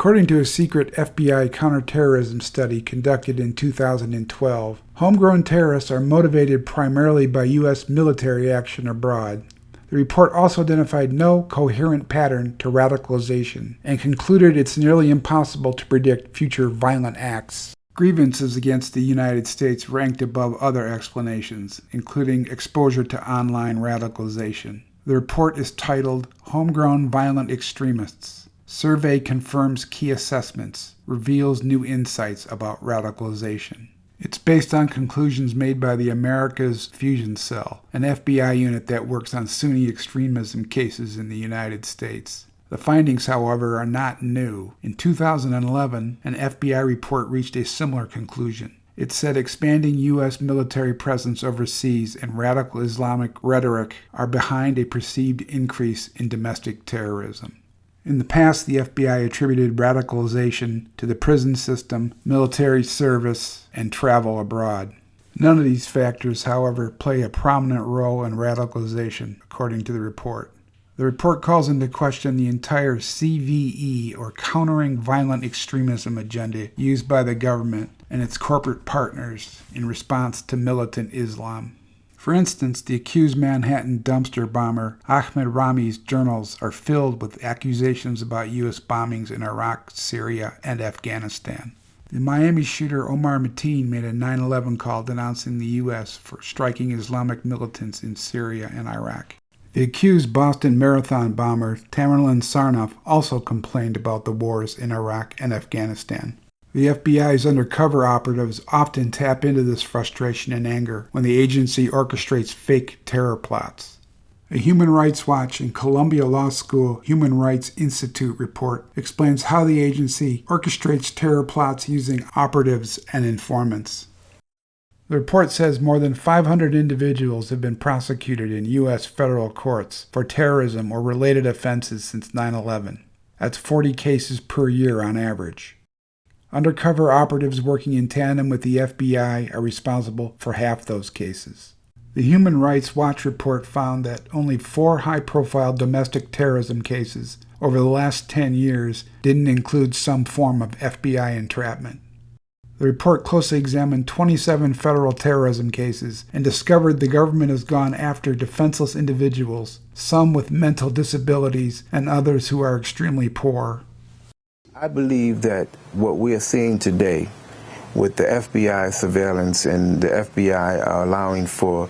According to a secret FBI counterterrorism study conducted in 2012, homegrown terrorists are motivated primarily by U.S. military action abroad. The report also identified no coherent pattern to radicalization and concluded it's nearly impossible to predict future violent acts. Grievances against the United States ranked above other explanations, including exposure to online radicalization. The report is titled Homegrown Violent Extremists. Survey confirms key assessments, reveals new insights about radicalization. It's based on conclusions made by the America's Fusion Cell, an FBI unit that works on Sunni extremism cases in the United States. The findings, however, are not new. In 2011, an FBI report reached a similar conclusion. It said expanding U.S. military presence overseas and radical Islamic rhetoric are behind a perceived increase in domestic terrorism. In the past, the FBI attributed radicalization to the prison system, military service, and travel abroad. None of these factors, however, play a prominent role in radicalization, according to the report. The report calls into question the entire CVE, or Countering Violent Extremism agenda, used by the government and its corporate partners in response to militant Islam. For instance, the accused Manhattan dumpster bomber Ahmed Rami's journals are filled with accusations about U.S. bombings in Iraq, Syria, and Afghanistan. The Miami shooter Omar Mateen made a 9/11 call denouncing the U.S. for striking Islamic militants in Syria and Iraq. The accused Boston Marathon bomber Tamerlan Sarnoff also complained about the wars in Iraq and Afghanistan. The FBI's undercover operatives often tap into this frustration and anger when the agency orchestrates fake terror plots. A Human Rights Watch and Columbia Law School Human Rights Institute report explains how the agency orchestrates terror plots using operatives and informants. The report says more than 500 individuals have been prosecuted in U.S. federal courts for terrorism or related offenses since 9/11. That's 40 cases per year on average. Undercover operatives working in tandem with the FBI are responsible for half those cases. The Human Rights Watch report found that only 4 high-profile domestic terrorism cases over the last 10 years didn't include some form of FBI entrapment. The report closely examined 27 federal terrorism cases and discovered the government has gone after defenseless individuals, some with mental disabilities and others who are extremely poor. I believe that what we are seeing today with the FBI surveillance and the FBI allowing for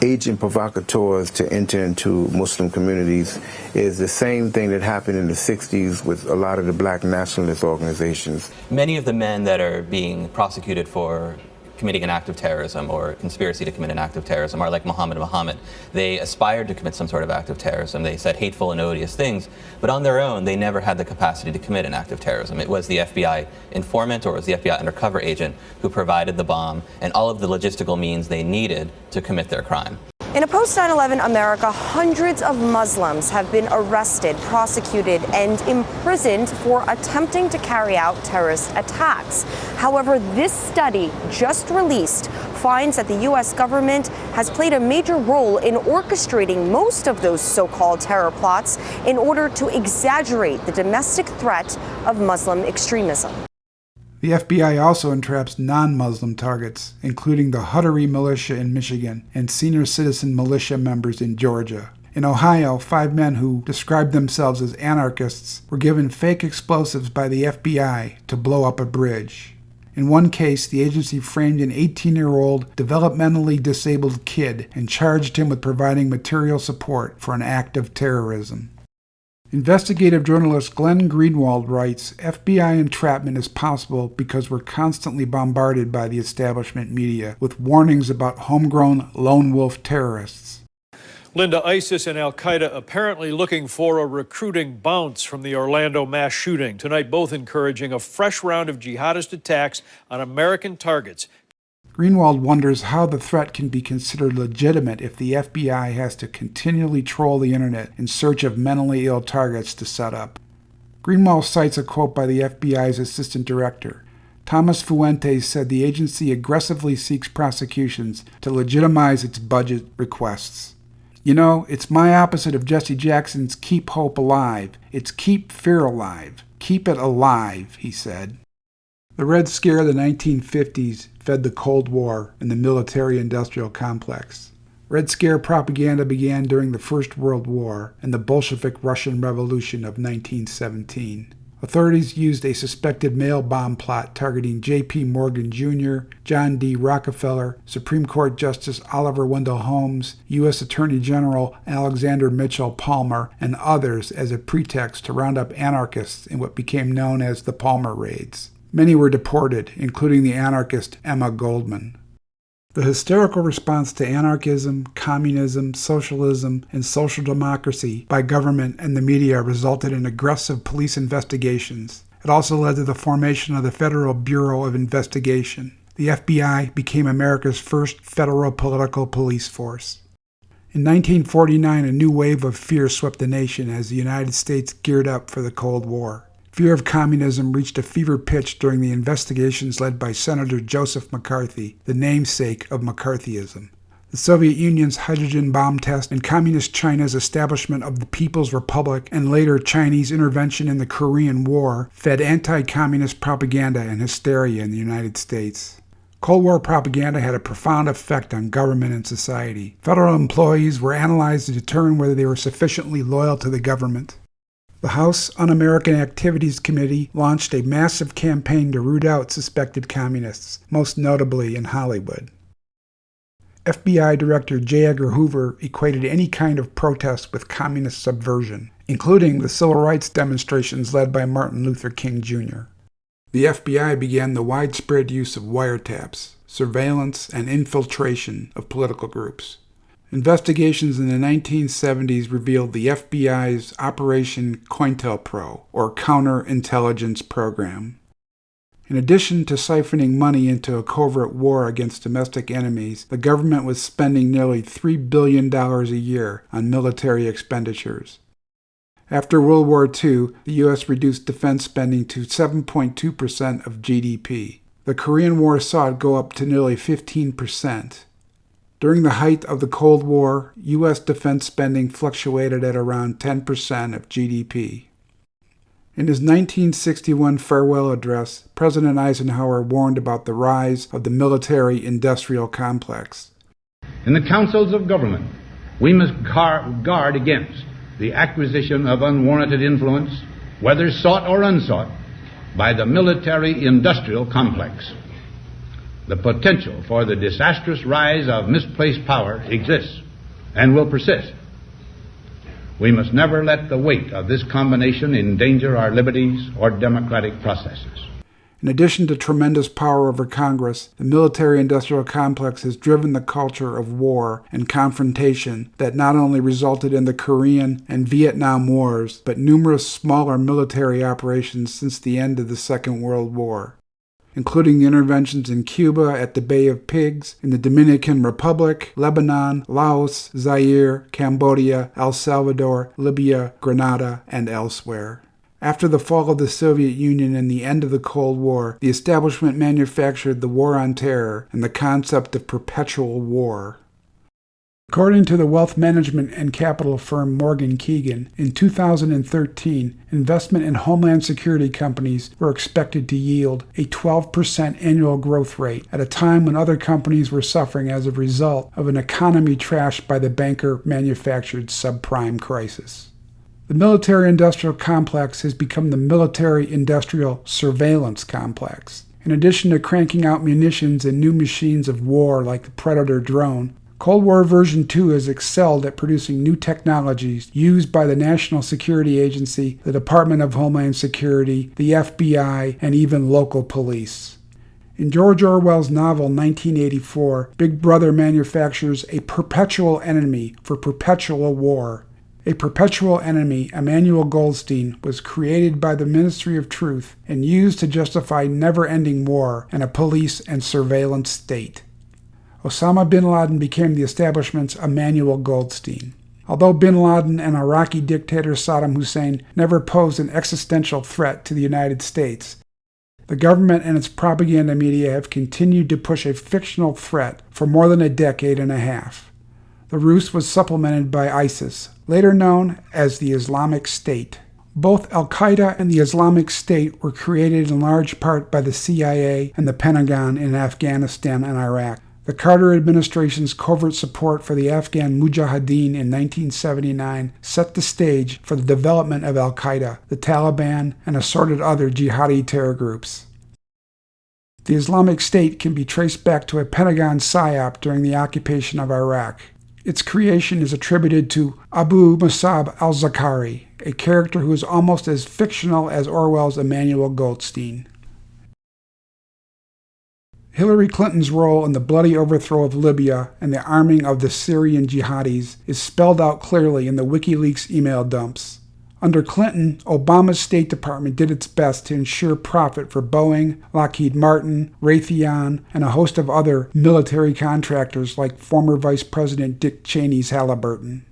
agent provocateurs to enter into Muslim communities is the same thing that happened in the 60s with a lot of the black nationalist organizations. Many of the men that are being prosecuted for committing an act of terrorism or conspiracy to commit an act of terrorism are like Muhammad. They aspired to commit some sort of act of terrorism. They said hateful and odious things, but on their own, they never had the capacity to commit an act of terrorism. It was the FBI informant or it was the FBI undercover agent who provided the bomb and all of the logistical means they needed to commit their crime. In a post-9/11 America, hundreds of Muslims have been arrested, prosecuted, and imprisoned for attempting to carry out terrorist attacks. However, this study just released finds that the U.S. government has played a major role in orchestrating most of those so-called terror plots in order to exaggerate the domestic threat of Muslim extremism. The FBI also entraps non-Muslim targets, including the Huttery militia in Michigan and senior citizen militia members in Georgia. In Ohio, 5 men who described themselves as anarchists were given fake explosives by the FBI to blow up a bridge. In one case, the agency framed an 18-year-old developmentally disabled kid and charged him with providing material support for an act of terrorism. Investigative journalist Glenn Greenwald writes, FBI entrapment is possible because we're constantly bombarded by the establishment media with warnings about homegrown lone wolf terrorists. Linda, ISIS and al-Qaeda apparently looking for a recruiting bounce from the Orlando mass shooting. Tonight, both encouraging a fresh round of jihadist attacks on American targets. Greenwald wonders how the threat can be considered legitimate if the FBI has to continually troll the internet in search of mentally ill targets to set up. Greenwald cites a quote by the FBI's assistant director. Thomas Fuentes said the agency aggressively seeks prosecutions to legitimize its budget requests. You know, it's my opposite of Jesse Jackson's Keep Hope Alive. It's Keep Fear Alive. Keep it alive, he said. The Red Scare of the 1950s fed the Cold War and the military-industrial complex. Red Scare propaganda began during the First World War and the Bolshevik Russian Revolution of 1917. Authorities used a suspected mail bomb plot targeting J.P. Morgan Jr., John D. Rockefeller, Supreme Court Justice Oliver Wendell Holmes, U.S. Attorney General Alexander Mitchell Palmer, and others as a pretext to round up anarchists in what became known as the Palmer Raids. Many were deported, including the anarchist Emma Goldman. The hysterical response to anarchism, communism, socialism, and social democracy by government and the media resulted in aggressive police investigations. It also led to the formation of the Federal Bureau of Investigation. The FBI became America's first federal political police force. In 1949, a new wave of fear swept the nation as the United States geared up for the Cold War. Fear of communism reached a fever pitch during the investigations led by Senator Joseph McCarthy, the namesake of McCarthyism. The Soviet Union's hydrogen bomb test and Communist China's establishment of the People's Republic and later Chinese intervention in the Korean War fed anti-communist propaganda and hysteria in the United States. Cold War propaganda had a profound effect on government and society. Federal employees were analyzed to determine whether they were sufficiently loyal to the government. The House Un-American Activities Committee launched a massive campaign to root out suspected communists, most notably in Hollywood. FBI Director J. Edgar Hoover equated any kind of protest with communist subversion, including the civil rights demonstrations led by Martin Luther King Jr. The FBI began the widespread use of wiretaps, surveillance, and infiltration of political groups. Investigations in the 1970s revealed the FBI's Operation COINTELPRO, or Counterintelligence Program. In addition to siphoning money into a covert war against domestic enemies, the government was spending nearly $3 billion a year on military expenditures. After World War II, the U.S. reduced defense spending to 7.2% of GDP. The Korean War saw it go up to nearly 15%. During the height of the Cold War, U.S. defense spending fluctuated at around 10% of GDP. In his 1961 farewell address, President Eisenhower warned about the rise of the military-industrial complex. In the councils of government, we must guard against the acquisition of unwarranted influence, whether sought or unsought, by the military-industrial complex. The potential for the disastrous rise of misplaced power exists and will persist. We must never let the weight of this combination endanger our liberties or democratic processes. In addition to tremendous power over Congress, the military-industrial complex has driven the culture of war and confrontation that not only resulted in the Korean and Vietnam Wars, but numerous smaller military operations since the end of the Second World War, including the interventions in Cuba at the Bay of Pigs, in the Dominican Republic, Lebanon, Laos, Zaire, Cambodia, El Salvador, Libya, Grenada, and elsewhere. After the fall of the Soviet Union and the end of the Cold War, the establishment manufactured the War on Terror and the concept of perpetual war. According to the wealth management and capital firm Morgan Keegan, in 2013, investment in homeland security companies were expected to yield a 12% annual growth rate at a time when other companies were suffering as a result of an economy trashed by the banker-manufactured subprime crisis. The military-industrial complex has become the military-industrial surveillance complex. In addition to cranking out munitions and new machines of war like the Predator drone, Cold War version 2 has excelled at producing new technologies used by the National Security Agency, the Department of Homeland Security, the FBI, and even local police. In George Orwell's novel 1984, Big Brother manufactures a perpetual enemy for perpetual war. A perpetual enemy, Emmanuel Goldstein, was created by the Ministry of Truth and used to justify never-ending war and a police and surveillance state. Osama bin Laden became the establishment's Emmanuel Goldstein. Although bin Laden and Iraqi dictator Saddam Hussein never posed an existential threat to the United States, the government and its propaganda media have continued to push a fictional threat for more than a decade and a half. The ruse was supplemented by ISIS, later known as the Islamic State. Both Al-Qaeda and the Islamic State were created in large part by the CIA and the Pentagon in Afghanistan and Iraq. The Carter administration's covert support for the Afghan Mujahideen in 1979 set the stage for the development of Al-Qaeda, the Taliban, and assorted other jihadi terror groups. The Islamic State can be traced back to a Pentagon psyop during the occupation of Iraq. Its creation is attributed to Abu Musab al-Zakari, a character who is almost as fictional as Orwell's Emmanuel Goldstein. Hillary Clinton's role in the bloody overthrow of Libya and the arming of the Syrian jihadis is spelled out clearly in the WikiLeaks email dumps. Under Clinton, Obama's State Department did its best to ensure profit for Boeing, Lockheed Martin, Raytheon, and a host of other military contractors like former Vice President Dick Cheney's Halliburton.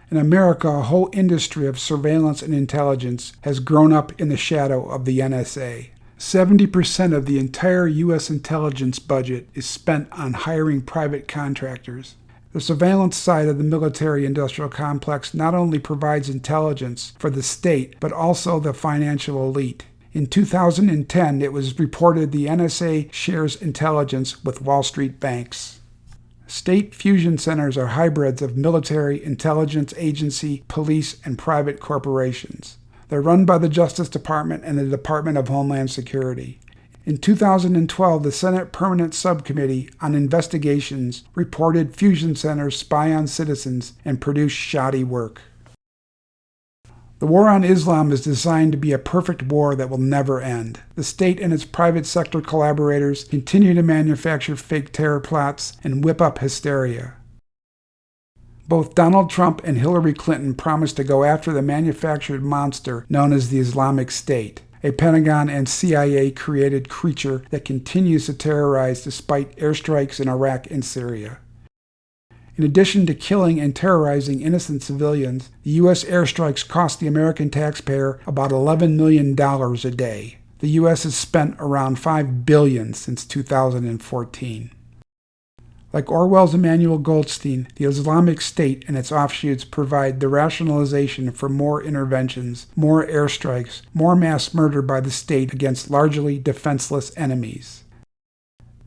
In America, a whole industry of surveillance and intelligence has grown up in the shadow of the NSA. 70% of the entire U.S. intelligence budget is spent on hiring private contractors. The surveillance side of the military-industrial complex not only provides intelligence for the state, but also the financial elite. In 2010, it was reported the NSA shares intelligence with Wall Street banks. State fusion centers are hybrids of military, intelligence agency, police, and private corporations. They're run by the Justice Department and the Department of Homeland Security. In 2012, the Senate Permanent Subcommittee on Investigations reported fusion centers spy on citizens and produce shoddy work. The war on Islam is designed to be a perfect war that will never end. The state and its private sector collaborators continue to manufacture fake terror plots and whip up hysteria. Both Donald Trump and Hillary Clinton promised to go after the manufactured monster known as the Islamic State, a Pentagon and CIA-created creature that continues to terrorize despite airstrikes in Iraq and Syria. In addition to killing and terrorizing innocent civilians, the U.S. airstrikes cost the American taxpayer about $11 million a day. The U.S. has spent around $5 billion since 2014. Like Orwell's Emmanuel Goldstein, the Islamic State and its offshoots provide the rationalization for more interventions, more airstrikes, more mass murder by the state against largely defenseless enemies.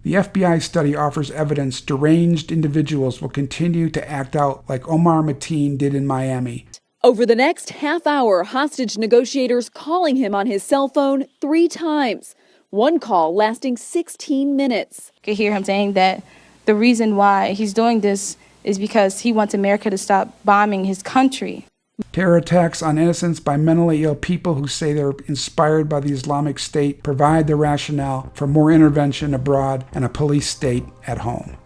The FBI study offers evidence deranged individuals will continue to act out like Omar Mateen did in Miami. Over the next half hour, hostage negotiators calling him on his cell phone 3 times. One call lasting 16 minutes. You could hear him saying that the reason why he's doing this is because he wants America to stop bombing his country. Terror attacks on innocents by mentally ill people who say they're inspired by the Islamic State provide the rationale for more intervention abroad and a police state at home.